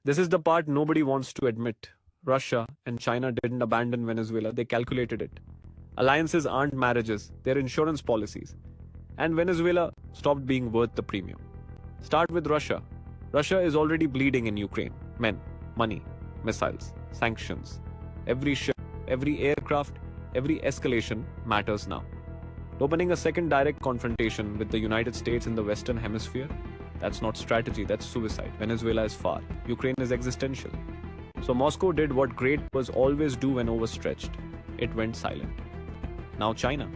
This is the part nobody wants to admit. Russia and China didn't abandon Venezuela, they calculated it. Alliances aren't marriages, they're insurance policies. And Venezuela stopped being worth the premium. Start with Russia. Russia is already bleeding in Ukraine. Men, money, missiles, sanctions. Every ship, every aircraft, every escalation matters now. Opening a second direct confrontation with the United States in the Western Hemisphere? That's not strategy, that's suicide. Venezuela is far. Ukraine is existential. So Moscow did what great was always do when overstretched. It went silent. Now China.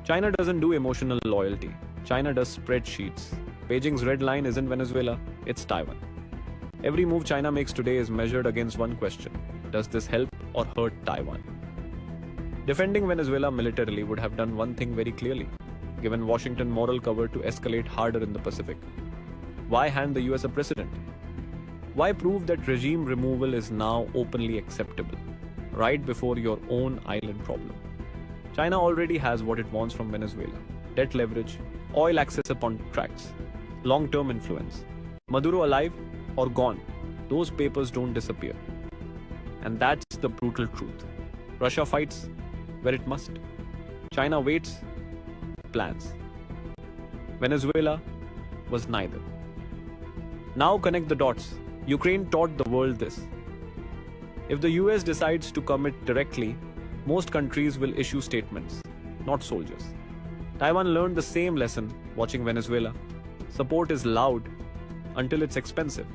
China doesn't do emotional loyalty. China does spreadsheets. Beijing's red line isn't Venezuela, it's Taiwan. Every move China makes today is measured against one question. Does this help or hurt Taiwan? Defending Venezuela militarily would have done one thing very clearly, given Washington moral cover to escalate harder in the Pacific. Why hand the US a precedent? Why prove that regime removal is now openly acceptable, right before your own island problem? China already has what it wants from Venezuela: debt leverage, oil access upon tracts, long-term influence. Maduro alive or gone, those papers don't disappear. And that's the brutal truth. Russia fights where it must. China waits, plans. Venezuela was neither. Now connect the dots. Ukraine taught the world this. If the US decides to commit directly, most countries will issue statements, not soldiers. Taiwan learned the same lesson watching Venezuela. Support is loud until it's expensive.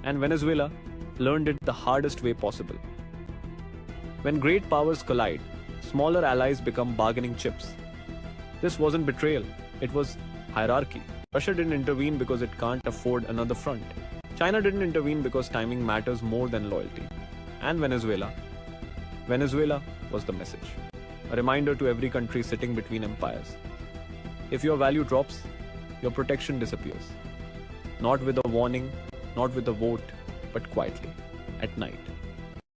And Venezuela learned it the hardest way possible. When great powers collide, smaller allies become bargaining chips. This wasn't betrayal, it was hierarchy. Russia didn't intervene because it can't afford another front. China didn't intervene because timing matters more than loyalty. And Venezuela was the message. A reminder to every country sitting between empires. If your value drops, your protection disappears. Not with a warning, not with a vote, but quietly, at night.